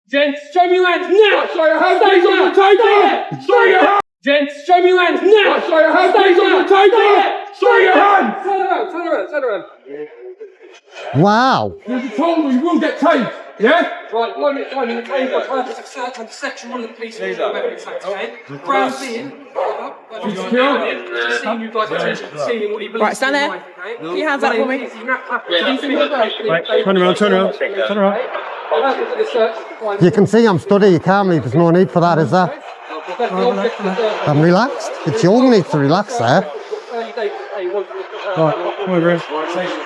Gents, show me your hands now! Show your hands, please, on the Taser! Show your hands! Gents, show me your hands now! Show your hands, please, on the Taser! Show your hands! Turn around. Wow. There's a total, you will get tased, yeah? Right, 1 minute, the Taser purpose of search under section 1 of the police and weapons act, okay? Grounds being, just seeing you guys attention, seeing what he believes. Right, stand there. Put your hands up for me. Turn around. You can see I'm steady, calmly. There's no need for that, is there? I'm relaxed. It's you only need to relax there.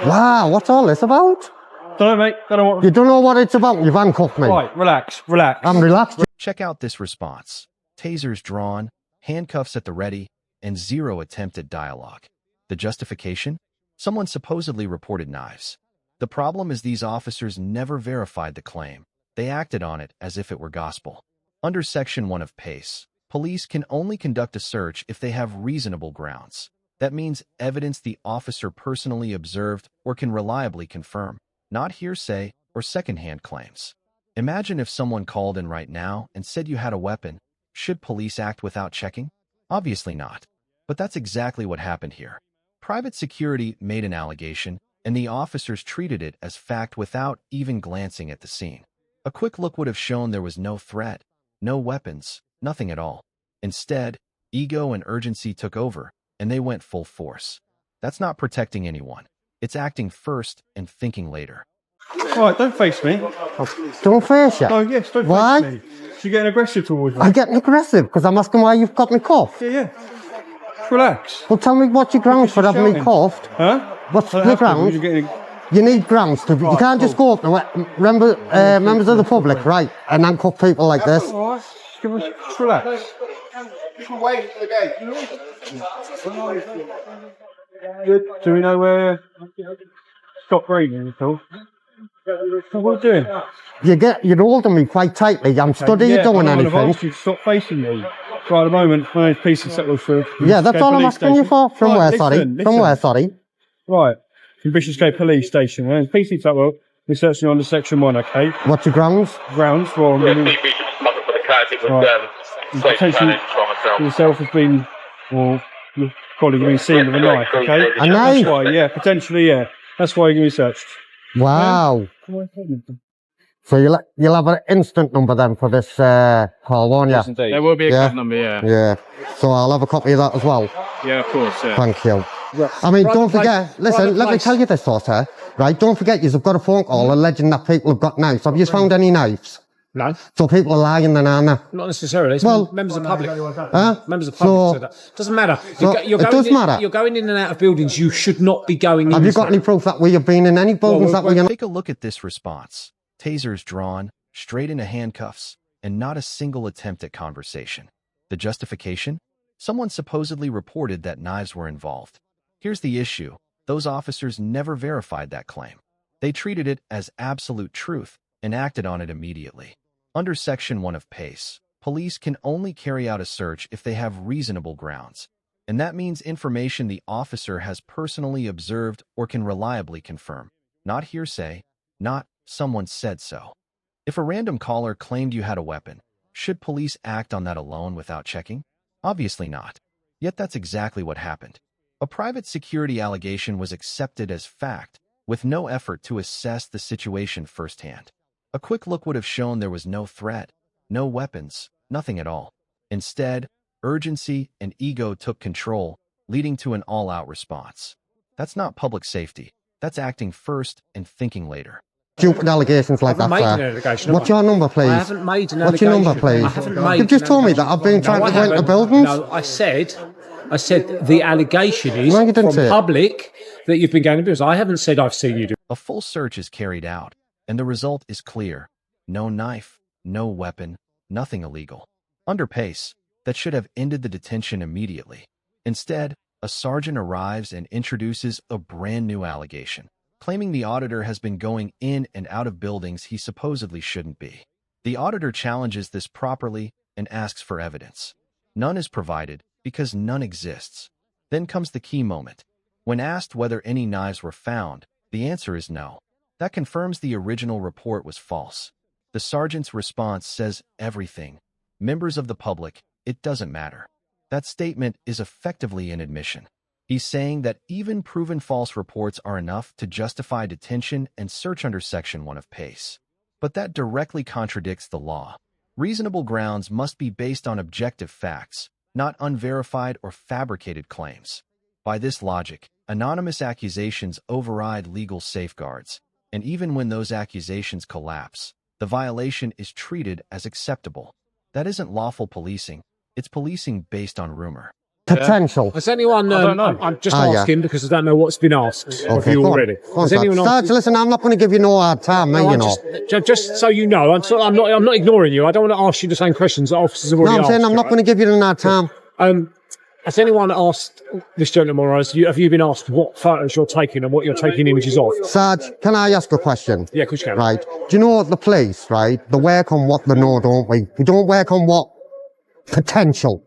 Wow, what's all this about? Don't know, mate. Don't know what. You don't know what it's about. You've handcuffed me. Right, relax. I'm relaxed. Check out this response. Tasers drawn, handcuffs at the ready, and zero attempt at dialogue. The justification? Someone supposedly reported knives. The problem is these officers never verified the claim. They acted on it as if it were gospel. Under Section 1 of PACE, police can only conduct a search if they have reasonable grounds. That means evidence the officer personally observed or can reliably confirm, not hearsay or secondhand claims. Imagine if someone called in right now and said you had a weapon. Should police act without checking? Obviously not. But that's exactly what happened here. Private security made an allegation, and the officers treated it as fact without even glancing at the scene. A quick look would have shown there was no threat, no weapons, nothing at all. Instead, ego and urgency took over, and they went full force. That's not protecting anyone. It's acting first and thinking later. Right, don't face me. Don't face you. Oh, yes, don't Why? face me. You're getting aggressive towards me. I'm getting aggressive because I'm asking why you've got me cuffed. Yeah. Relax. Well, tell me what's your grounds for having me cuffed. Huh? What's your grounds? You need grounds to. You can't just go up and members of the public, right, and handcuff people like this. All right. Just relax. Good. Do we know where? Stop breathing at all. What are you doing? You're holding me quite tightly. I'm studying you doing anything. You stop facing me. So at the moment, my name's Peace and Settled for. Yeah, that's all I'm asking you for. From where, sorry? From where, sorry? Right. From Bishopsgate Police Station. My name's Peace and Settled. We're searching under Section 1, okay? What's your grounds? Grounds for. Potentially, yourself has been, or your colleague has been seen with a knife, okay? A knife? That's why, yeah, potentially, yeah. That's why you're going to be searched. Wow. So you'll have an instant number then for this call, won't you? Yes, indeed. There will be a code number, yeah. Yeah. So I'll have a copy of that as well. Yeah, of course, yeah. Thank you. I mean, don't forget, listen, let me tell you this, sir, right? Don't forget, you've got a phone call alleging that people have got knives. Have you found any knives? No. So people are lying then, aren't they? Not necessarily. It's Well, members of the public. Members of the So- public said that. Doesn't matter. So it does matter. You're going in and out of buildings you should not be going in. Have you got any proof that we have been in any buildings that we are? Take a look at this response. Tasers drawn, straight into handcuffs, and not a single attempt at conversation. The justification? Someone supposedly reported that knives were involved. Here's the issue. Those officers never verified that claim. They treated it as absolute truth and acted on it immediately. Under Section 1 of PACE, police can only carry out a search if they have reasonable grounds, and that means information the officer has personally observed or can reliably confirm, not hearsay, not someone said so. If a random caller claimed you had a weapon, should police act on that alone without checking? Obviously not. Yet that's exactly what happened. A private security allegation was accepted as fact, with no effort to assess the situation firsthand. A quick look would have shown there was no threat, no weapons, nothing at all. Instead, urgency and ego took control, leading to an all-out response. That's not public safety. That's acting first and thinking later. Stupid allegations like that, sir. What's your number, please? I haven't made an allegation. What's your number, please? I haven't made You've just told me that I've been trying to go into buildings. No, I said the allegation is from public that you've been going to buildings. I haven't said I've seen you do. A full search is carried out, and the result is clear. No knife, no weapon, nothing illegal. Under PACE, that should have ended the detention immediately. Instead, a sergeant arrives and introduces a brand new allegation, claiming the auditor has been going in and out of buildings he supposedly shouldn't be. The auditor challenges this properly and asks for evidence. None is provided because none exists. Then comes the key moment. When asked whether any knives were found, the answer is no. That confirms the original report was false. The sergeant's response says everything. Members of the public, it doesn't matter. That statement is effectively an admission. He's saying that even proven false reports are enough to justify detention and search under Section 1 of PACE. But that directly contradicts the law. Reasonable grounds must be based on objective facts, not unverified or fabricated claims. By this logic, anonymous accusations override legal safeguards, and even when those accusations collapse, the violation is treated as acceptable. That isn't lawful policing, it's policing based on rumor. Potential. Has anyone, I'm just asking because I don't know what's been asked of Okay, you go on. already. Go on, Has anyone Sarge, listen, I'm not going to give you no hard time, mate, you know. Just so you know, I'm not ignoring you. I don't want to ask you the same questions that officers have already No, I'm saying I'm not going to give you no hard time. Has anyone asked this gentleman, or have you been asked what photos you're taking and what you're taking images of? Sarge, can I ask a question? Yeah, of course you can. Right. Do you know the police, right? They work on what they know, don't we? We don't work on what? Potential.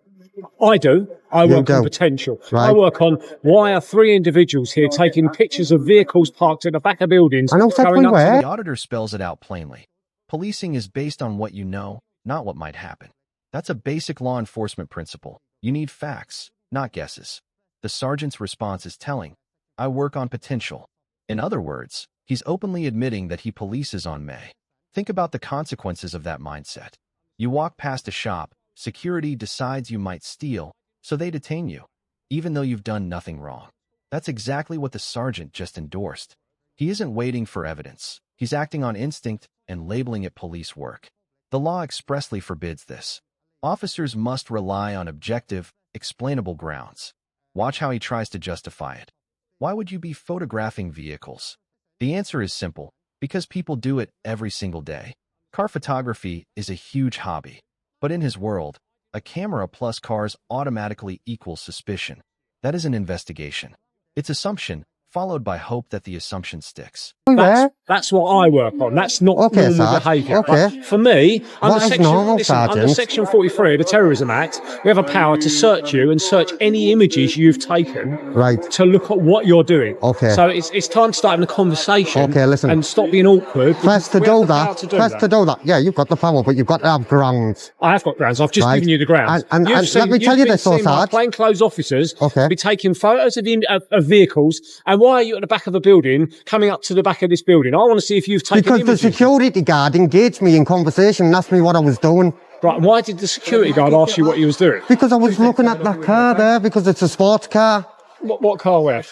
I do. I work on potential. Right. I work on why are 3 individuals here taking pictures of vehicles parked in the back of buildings. I know exactly where. The auditor spells it out plainly. Policing is based on what you know, not what might happen. That's a basic law enforcement principle. You need facts, not guesses. The sergeant's response is telling. I work on potential. In other words, he's openly admitting that he polices on May. Think about the consequences of that mindset. You walk past a shop, security decides you might steal, so they detain you, even though you've done nothing wrong. That's exactly what the sergeant just endorsed. He isn't waiting for evidence. He's acting on instinct and labeling it police work. The law expressly forbids this. Officers must rely on objective, explainable grounds. Watch how he tries to justify it. Why would you be photographing vehicles? The answer is simple, because people do it every single day. Car photography is a huge hobby. But in his world, a camera plus cars automatically equals suspicion. That is an investigation. It's assumption, followed by hope that the assumption sticks. That's what I work on. That's not normal behaviour. Okay. For me, under Sergeant? Section 43 of the Terrorism Act, we have a power to search you and search any images you've taken to look at what you're doing. Okay. So it's time to start having a conversation listen. and stop being awkward. Press to do that. Yeah, you've got the power, but you've got to have grounds. I have got grounds. I've just given you the grounds. And let me tell you this, Sarge. Plainclothes officers be taking photos of vehicles. And why are you at the back of a building, coming up to the back of this building? I want to see if you've taken images. The security guard engaged me in conversation and asked me what I was doing. Right, and why did the security guard ask you what you was doing? Because I was looking at that car there, because it's a sports car. What car where?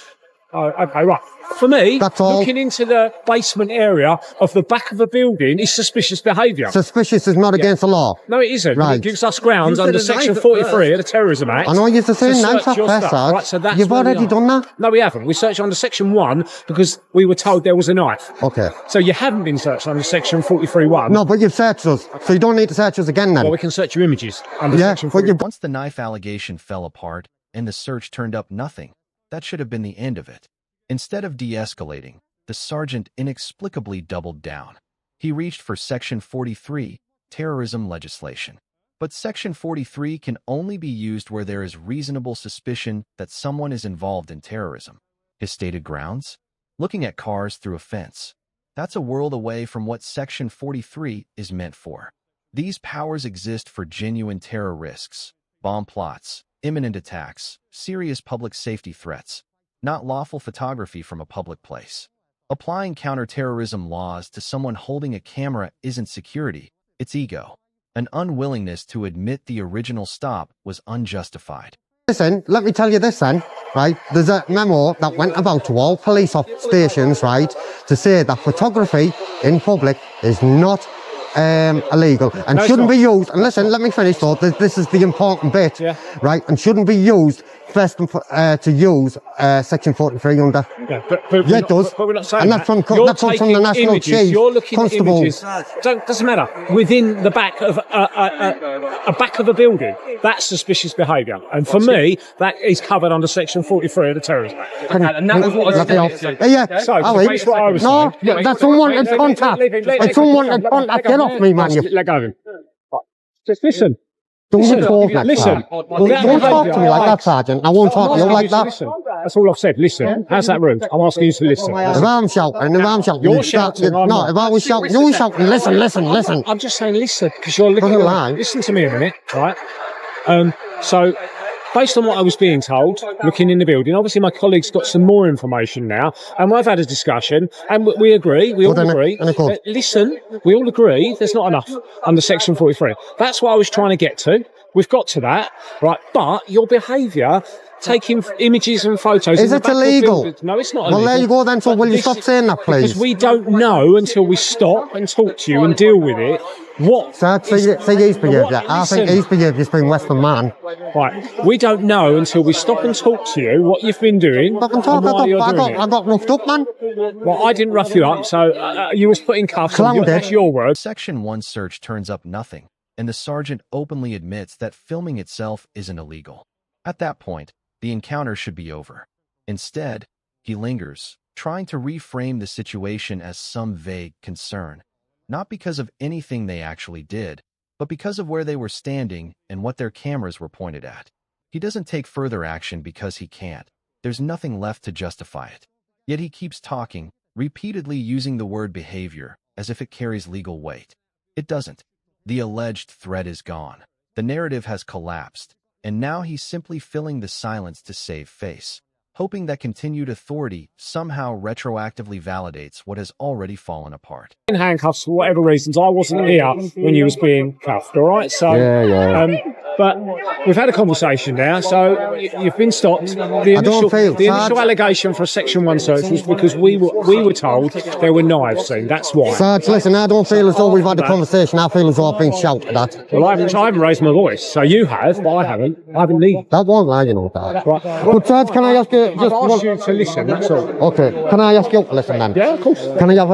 Oh, okay, right. For me, looking into the basement area of the back of a building is suspicious behaviour. Suspicious is not against the law. No, it isn't. Right. It gives us grounds under Section 43 of the Terrorism Act. I know you're the same now, Sarge. You've already done that? No, we haven't. We searched under Section 1 because we were told there was a knife. Okay. So you haven't been searched under Section 43(1). No, but you've searched us, so you don't need to search us again then. Well, we can search your images under Section 43. Once the knife allegation fell apart and the search turned up nothing, that should have been the end of it. Instead of de-escalating, the sergeant inexplicably doubled down. He reached for Section 43, terrorism legislation. But Section 43 can only be used where there is reasonable suspicion that someone is involved in terrorism. His stated grounds? Looking at cars through a fence. That's a world away from what Section 43 is meant for. These powers exist for genuine terror risks, bomb plots, imminent attacks, serious public safety threats, not lawful photography from a public place. Applying counterterrorism laws to someone holding a camera isn't security, it's ego. An unwillingness to admit the original stop was unjustified. Listen, let me tell you this then, right? There's a memo that went about to all police stations, right, to say that photography in public is not illegal and shouldn't be used. And listen, let me finish though. This is the important bit, right? And shouldn't be used first to use Section 43 under. Yeah, it does. But we're not saying and that comes from the National Chief Constable. Doesn't matter. Within the back of a building, that's suspicious behaviour. And for me, that is covered under Section 43 of the Terrorism Act. And that was what I was saying. Yeah. So that's what I was saying. No, that's unwanted contact. It's unwanted contact. Get off me, man. Let go of him. Right. Just listen. Don't talk like listen. that. Don't talk to me like that, Sergeant. I won't talk to you like that. Listen. That's all I've said. Listen. How's that rude? I'm asking you to listen. If I'm shouting, You're you start- shouting, I'm no, not. if I was shouting, you're shouting, listen. I'm just saying listen, because you're looking Doesn't lie. Listen to me a minute, right? So, based on what I was being told, looking in the building, obviously my colleague's got some more information now, and I've had a discussion, and we agree, we all agree. Listen, we all agree there's not enough under Section 43. That's what I was trying to get to. We've got to that, right? But your behaviour, taking images and photos... Is it illegal? No, it's not illegal. Well, there you go then, so will you stop saying that, please? Because we don't know until we stop and talk to you and deal with it. Sir, see his behaviour. I think his behaviour's been worse than mine. Right, we don't know until we stop and talk to you what you've been doing. I got roughed up, man. Well, I didn't rough you up, so you was put in cuffs. That's your word. Section 1 search turns up nothing, and the sergeant openly admits that filming itself isn't illegal. At that point, the encounter should be over. Instead, he lingers, trying to reframe the situation as some vague concern, not because of anything they actually did, but because of where they were standing and what their cameras were pointed at. He doesn't take further action because he can't. There's nothing left to justify it. Yet he keeps talking, repeatedly using the word behavior as if it carries legal weight. It doesn't. The alleged threat is gone. The narrative has collapsed, and now he's simply filling the silence to save face, hoping that continued authority somehow retroactively validates what has already fallen apart. In handcuffs for whatever reasons. I wasn't here when you was being cuffed, all right? So, but we've had a conversation now, so you've been stopped. The initial allegation for a Section 1 search was because we were told there were knives seen. That's why. Sarge, listen, I don't feel as though we've had a conversation. I feel as though I've been shouted at. Well, I haven't raised my voice, so you have, but I haven't. I haven't needed. That won't lie, you know that. Right. But Sarge, can I ask you I've asked you to listen, that's all. Okay, can I ask you to listen then? Yeah, of course. Can I have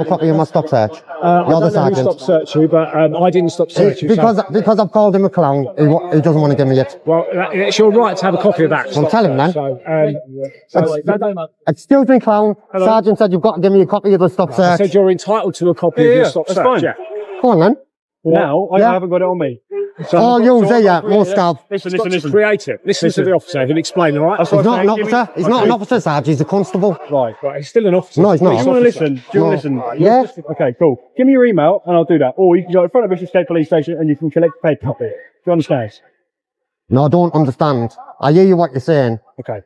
a copy of my stop search? I don't know who stopped search you, but I didn't stop search you. Because I've called him a clown, he doesn't want to give me it. Well, it's your right to have a copy of that. Well, tell him then. So, excuse me, clown. Hello? Sergeant said you've got to give me a copy of the stop search. I said you're entitled to a copy of your stop search. Fine. Yeah. Go on then. Now, I haven't got it on me. So you there, most of. Listen. Create it. Listen to the officer. He'll explain, all right? He's not an officer. He's not an officer, Sarge. He's a constable. Right. He's still an officer. No, he's not. Do you want to listen? Do you want to listen? Yeah. Okay, cool. Give me your email and I'll do that. Or you can go in front of Bishopsgate Police Station and you can collect a paid copy. Do you understand? No, I don't understand. I hear you what you're saying. Okay.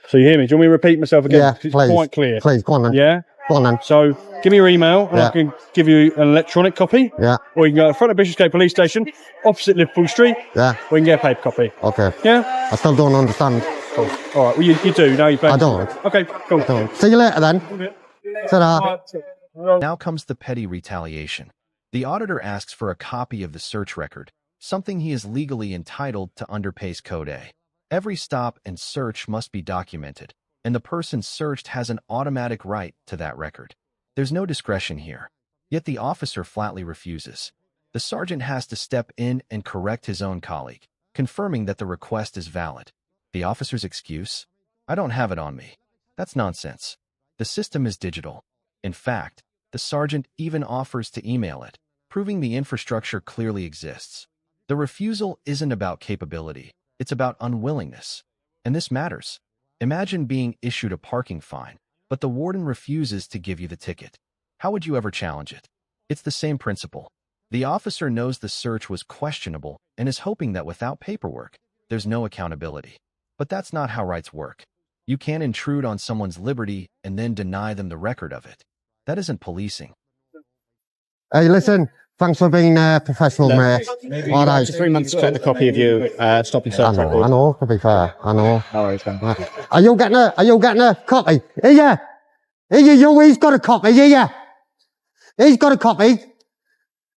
So you hear me? Do you want me to repeat myself again? Yeah, It's please. quite clear. Please, go on then. Yeah? Go on then. So give me your email and I can give you an electronic copy. Yeah. Or you can go in front of Bishopsgate Police Station, opposite Liverpool Street. Yeah. Or you can get a paper copy. Okay. Yeah? I still don't understand. Cool. All right. Well, you do. Now you've I don't. Okay, cool. See you later then. Ta-da. Now comes the petty retaliation. The auditor asks for a copy of the search record, something he is legally entitled to under Pace Code A. Every stop and search must be documented, and the person searched has an automatic right to that record. There's no discretion here. Yet the officer flatly refuses. The sergeant has to step in and correct his own colleague, confirming that the request is valid. The officer's excuse? I don't have it on me. That's nonsense. The system is digital. In fact, the sergeant even offers to email it, proving the infrastructure clearly exists. The refusal isn't about capability. It's about unwillingness. And this matters. Imagine being issued a parking fine, but the warden refuses to give you the ticket. How would you ever challenge it? It's the same principle. The officer knows the search was questionable and is hoping that without paperwork, there's no accountability. But that's not how rights work. You can't intrude on someone's liberty and then deny them the record of it. That isn't policing. Hey, listen. Thanks for being professional, mate. All right. 3 months to collect the copy of your stop and search record. I know, to be fair. I know. All right, then. Are you getting a copy? Here you, he's got a copy, here. He's got a copy.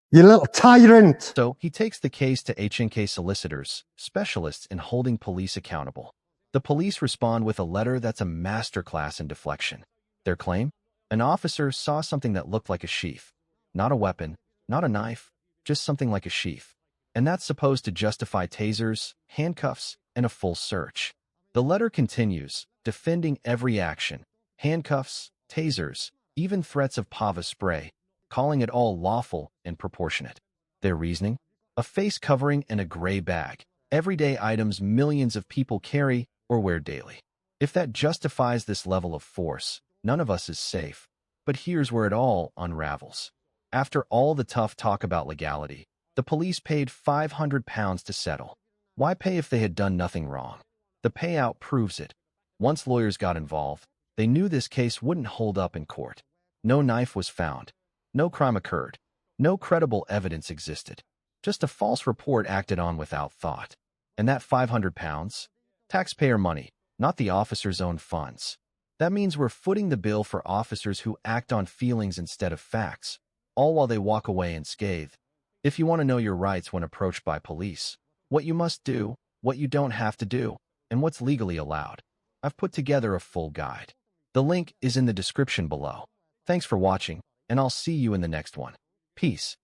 You little tyrant. So he takes the case to HNK solicitors, specialists in holding police accountable. The police respond with a letter that's a masterclass in deflection. Their claim? An officer saw something that looked like a sheath. Not a weapon, not a knife, just something like a sheath. And that's supposed to justify tasers, handcuffs, and a full search. The letter continues, defending every action. Handcuffs, tasers, even threats of pava spray, calling it all lawful and proportionate. Their reasoning? A face covering and a gray bag. Everyday items millions of people carry or wear daily. If that justifies this level of force, none of us is safe. But here's where it all unravels. After all the tough talk about legality, the police paid £500 to settle. Why pay if they had done nothing wrong? The payout proves it. Once lawyers got involved, they knew this case wouldn't hold up in court. No knife was found. No crime occurred. No credible evidence existed. Just a false report acted on without thought. And that £500? Taxpayer money, not the officer's own funds. That means we're footing the bill for officers who act on feelings instead of facts, all while they walk away unscathed. If you want to know your rights when approached by police, what you must do, what you don't have to do, and what's legally allowed, I've put together a full guide. The link is in the description below. Thanks for watching, and I'll see you in the next one. Peace.